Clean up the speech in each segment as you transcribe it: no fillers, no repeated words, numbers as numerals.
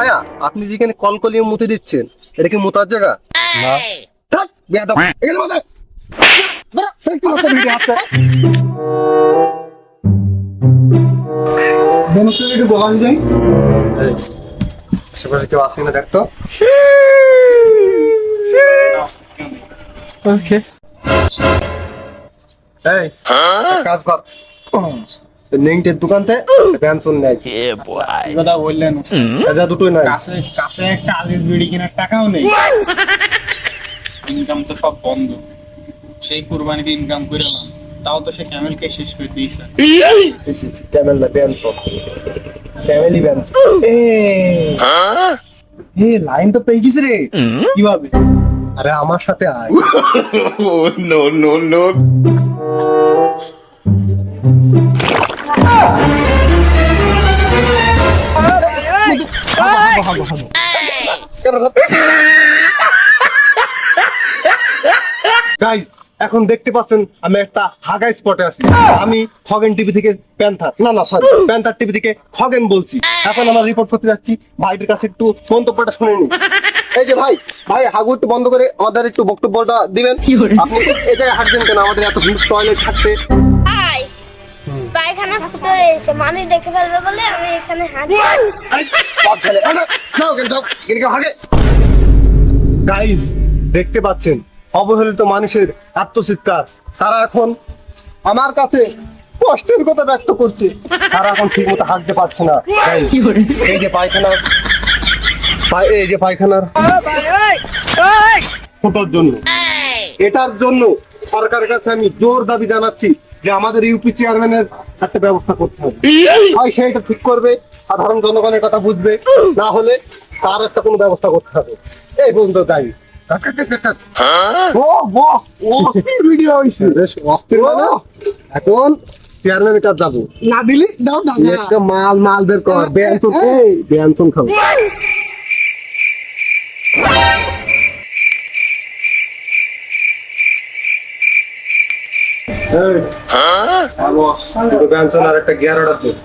ভাইয়া আপনি যেখানে কলকলিয়ে মুতে দিচ্ছেন এটা কি মুতার জায়গা না। থাক, বেয়াদব। এখানে বসে। একটু বসে ভিডিও হাতে। একটু বলা যায় এই, আশেপাশে কেউ আসে না দেখতো। ওকে এই এক কাজ কর নেংটের দোকানতে পেনশন নেই কথা বললেন সাজা দুটোই নাই কাছে কাছে একটা আলির বিড়ি কেনার টাকাও নেই ইনকাম তো সব বন্ধ সেই কুরবানিতে ইনকাম করলাম তাও তো সে ক্যামেলকে শেষ করে দিয়েছে এসেছি ক্যামেল না পেনশন ক্যামেলই পেনশন এ লাইন তো পেয়ে গেছে রে কিভাবে আরে আমার সাথে আয় no, no, no. গাইস এখন দেখতে পাচ্ছেন আমি একটা হাগা স্পটে আছি আমি খগেন টিভি থেকে প্যান্থার না সরি প্যান্থার টিভি থেকে খগেন বলছি এখন আমরা রিপোর্ট করতে যাচ্ছি ভাইদের কাছে একটু মন্তব্যটা শুনে নিই এই যে ভাই ভাই হাগু একটু বন্ধ করে আমাদের একটু বক্তব্যটা দিবেন আপনি এই জায়গায় হাঁটবেন কেন আমাদের এত টয়লেট থাকতে ভাই পায়খানা ফুটো রয়েছে মানুষ দেখে ফেলবে বলে আমি এখানে হাঁটি গাইজ দেখতে পাচ্ছেন অবহেলিত মানুষের আত্মচিৎকার তারা এখন আমার কাছে কষ্টের কথা ব্যক্ত করছে তারা এখন ঠিক মতো হাঁটতে পারছে না তাই এই যে পায়খানার এই যে পায়খানার ফোটোর জন্য এটার জন্য সরকারের কাছে আমি জোর দাবি জানাচ্ছি যে আমাদের ইউপি চেয়ারম্যানের একটা ব্যবস্থা করতে হবে হয় সেইটা ঠিক করবে সাধারণ জনগণের কথা বুঝবে না হলে তার একটা কোনো ব্যবস্থা করতে হবে এই বন্ধু তাই ভিডিও হয়েছে এখন চেয়ারম্যানের কাছে যাবো না দিলি দাও না একটা মাল বের কর বেয়ানসন খাবো বেয়ানসন আর একটা গিয়ার অর্ডার দিন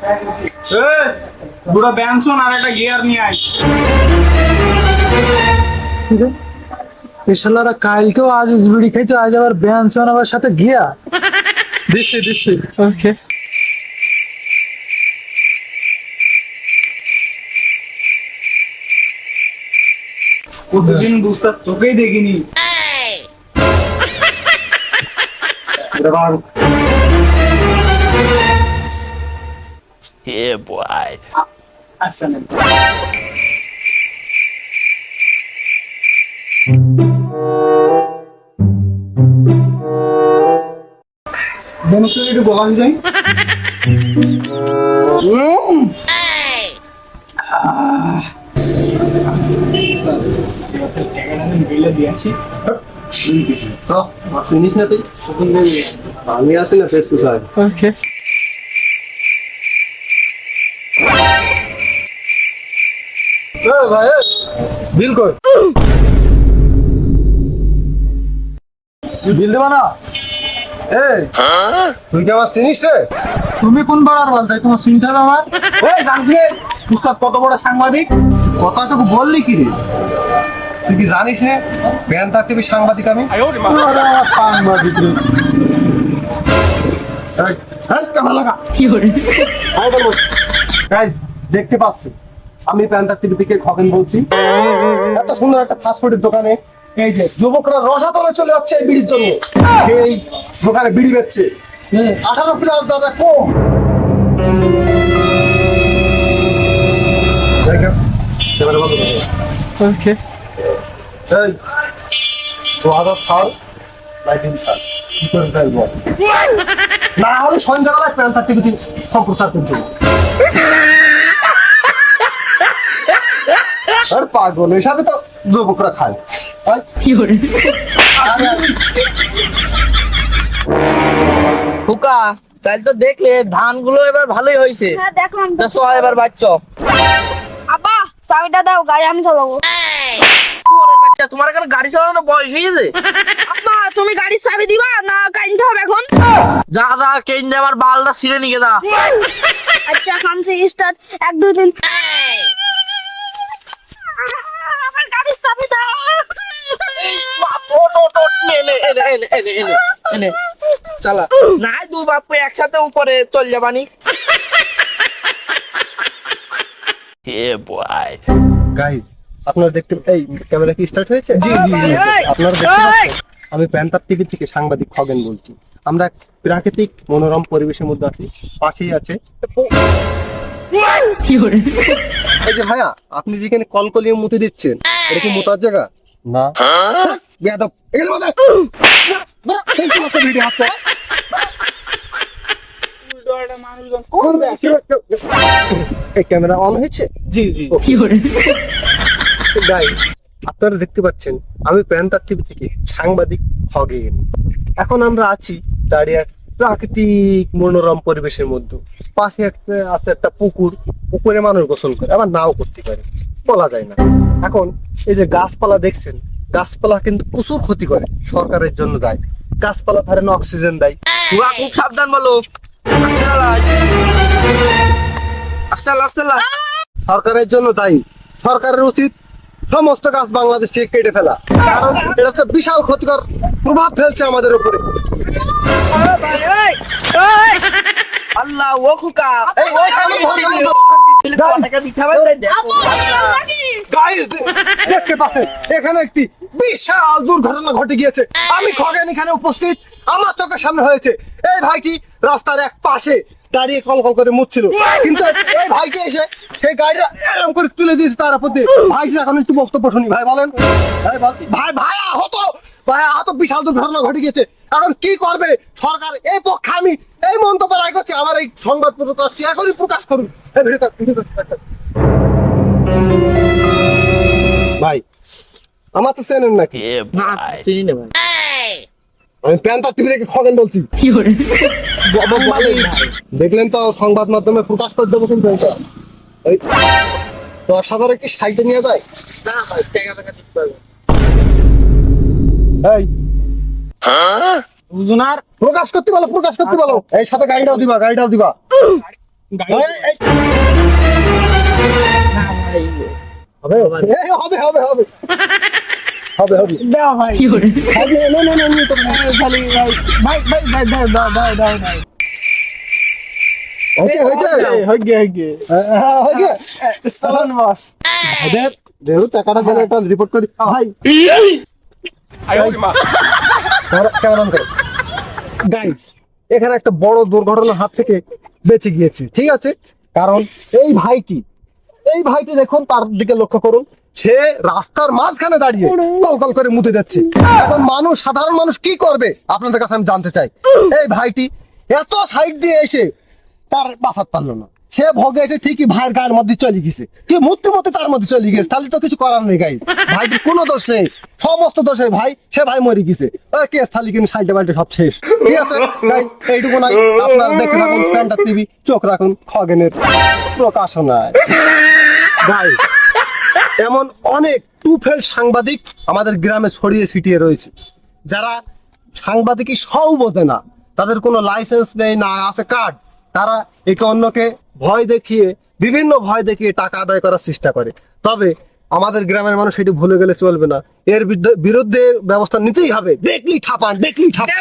পুরো ব্যানসন আর একটা গিয়ার নিয়ে আই পেশালারা কালকেও আজ বিড়ি খাইতো আজ আবার ব্যানসন আবার সাথে গিয়া দিচ্ছি ওকে প্রতিদিন বুঝতে চোখেই দেখিনি Yeah, boy. আচ্ছা না একটু বলা যায় আমি আসি না ফেস টু সাইড ওকে ভাই বিল কর বিল দেবা না এই তুই কি আমার চিনিস রে তুমি কোন পাড়ার বলতে তোমার চিন্তা হবে আমার এই জানছি উস্তাদ কত বড় সাংবাদিক কথাটুকু বললি কি রে তুই কি জানিস রে প্যান্থার টিভি সাংবাদিক আমি আরে আমার সাংবাদিক রে গাইস দেখতে পাচ্ছেন আমি প্যান্থার টিভি থেকে খগেন বলছি এত সুন্দর একটা ফাস্টফুডের দোকানে এই যে যুবকরা রসাতলে চলে যাচ্ছে এই বিড়ির জন্য সেই দোকানে বিড়ি বেচছে 18+ দাদা কম এবারে বলো ওকে এই 2000 সাল লাইটিং সাল কি করে তাই বল না হলে সন্ধ্যাবেলায় প্যান্থার টিভিতে সম্প্রচার করতে আর পাগল হিসাবে তো যুবকরা খায় হুকা তাই তো দেখলে ধানগুলো এবার ভালোই হয়েছে হ্যাঁ দেখলাম তো। তা চল এবার বাচ্চ আব্বা চাবিটা দাও গাড়ি আমি চালাবো বাচ্চা তোমার এখন গাড়ি চালানো বয়স হয়ে গেছে আব্বা তুমি গাড়ির চাবি দিবা না কাইনতে হবে এখন যা যা কেন্দ্রে আমার বালটা ছিঁড়ে নিয়ে যা আচ্ছা কানছি স্টার্ট 1 2 3 এনে এনে এনে এনে চালা না দু বাপু একসাথে উপরে চল যাবানি। গাইস আপনারা দেখতে এই ক্যামেরা কি স্টার্ট হয়েছে? জি, জি, জি। আপনারা দেখতে পাচ্ছেন আমি প্যান্থার টিভি থেকে সাংবাদিক খগেন বলছি। আমরা এক প্রাকৃতিক মনোরম পরিবেশের মধ্যে আছি, পাশেই আছে এই যে ভাইয়া আপনি যেখানে কলকলিয়ে মুতে দিচ্ছেন এটা কি মোটার জায়গা না? বেয়াদব এখানে বসে এই তো একটা ভিডিও আছে এই ক্যামেরা অন হয়েছে? জি জি। গাইস আপনারা দেখতে পাচ্ছেন আমি প্যান্থার টিভি থেকে সাংবাদিক খগেন। এখন আমরা আছি দাঁড়িয়ে এক প্রাকৃতিক মনোরম পরিবেশের মধ্যে, পাশে আছে একটা পুকুর, পুকুরে মানুষ গোসল করে, আবার নাও করতে পারে, বলা যায় না। এখন এই যে গাছপালা দেখছেন, গাছপালা কিন্তু প্রচুর ক্ষতি করে, সরকারের জন্য দায়। গাছপালা ধরেন অক্সিজেন দেয়। খুকা খুব সাবধান বলো। আস্তালা সরকারের জন্য দায়ী। সরকারের উচিত সমস্ত গাছ বাংলাদেশ থেকে কেটে ফেলা, কারণ এটা তো বিশাল ক্ষতিকর প্রভাব ফেলছে আমাদের উপরে। আল্লাহ ও খুকা এই, ওই সামনে ধর, সামনে ধর। Guys, দেখতে পাচ্ছেন এখানে একটি বিশাল দুর্ঘটনা ঘটে গিয়েছে। আমি খগেন এখানে উপস্থিত, আমার চোখের সামনে হয়েছে। এই ভাইটি রাস্তার এক পাশে দাঁড়িয়ে কল কল করে মুছছিল, কিন্তু এই ভাইকে এসে সেই গাড়িটা এরকম করে তুলে দিয়েছে তার উপর দিয়ে। ভাইটি এখন একটু বক্তব্য শুনি। ভাই বলেন। ভাই আহত, ভাই আহত, বিশাল দুর্ঘটনা ঘটে গিয়েছে। এখন কি করবে সরকার? এই পক্ষে আমি এই মন্তব্য রায় করছি। আমার এই সংবাদ প্রকাশ এখনই প্রকাশ করুন। এই ভিডিওটা ভাই আমার তো চেনেন নাকি? না চিনি না ভাই। আমি প্যান্থার টিভি থেকে খগেন বলছি। দেখলেন তো সংবাদ মাধ্যমে প্রকাশ করে দেবো, কিন্তু ওই 10,000 কি সাইডে নিয়ে যায়? না ভাই টাকা টাকা ঠিক পাবে। এই বুঝুনার প্রকাশ করতে বলো, প্রকাশ করতে বলো। এই সাথে গাড়িটাও দিবা, গাড়িটাও দিবা। এই, না ভাই হবে এই, হবে হবে হবে হবে হবে দাও ভাই। ভাই, নে, নে, নে, নিয়ে তো খালি ভাই ভাই ভাই ভাই দাও দাও দাও দাও। হয়েছে হয়েছে হয়ে গিয়ে হয়ে গিয়ে। হ্যাঁ, হয়ে গিয়ে। চলুন বস। ভাইদের দেহু টাকাটা দিলে একটা রিপোর্ট করি। ভাই কেমন অন করো। গাইস এখানে একটা বড় দুর্ঘটনার হাত থেকে বেঁচে গিয়েছি, ঠিক আছে? কারণ এই ভাইটি দেখুন, তার দিকে লক্ষ্য করুন, সে রাস্তার মাঝখানে দাঁড়িয়ে কল কল করে মুতে যাচ্ছে। এখন সাধারণ মানুষ কি করবে আপনাদের কাছে আমি জানতে চাই। এই ভাইটি এত সাইড দিয়ে এসে তার বাঁচাতে পারলো না, সে ভোগে এসে ঠিকই ভাইয়ের গায়ের মধ্যে চলে গেছে, কি মূর্তি মতে তার মধ্যে চলে গেছে। তাহলে তো কিছু করার নেই। গাই ভাইটির কোনো দোষ নেই, সমস্ত দোষে ভাই, সে ভাই মরে গেছে। কেস থালি কিন্তু সাইডে বাইডে সব শেষ, ঠিক আছে? গাইস এইটুকু নাই, আপনারা দেখে থাকুন প্যান্টার টিভি, চোখ রাখুন খগেনের প্রকাশনায়। গাইস এমন অনেক টুফেল সাংবাদিক আমাদের গ্রামে ছড়িয়ে ছিটিয়ে রয়েছে, যারা সাংবাদিকই সব বোঝে না, তাদের কোনো লাইসেন্স নেই, না আছে কার্ড। তারা একে অন্যকে বিভিন্ন ভয় দেখিয়ে টাকা আদায় করার চেষ্টা করে। তবে আমাদের গ্রামের মানুষ এটি ভুলে গেলে চলবে না, এর বিরুদ্ধে ব্যবস্থা নিতেই হবে। দেখলি ঠাপান, দেখলি ঠাপান।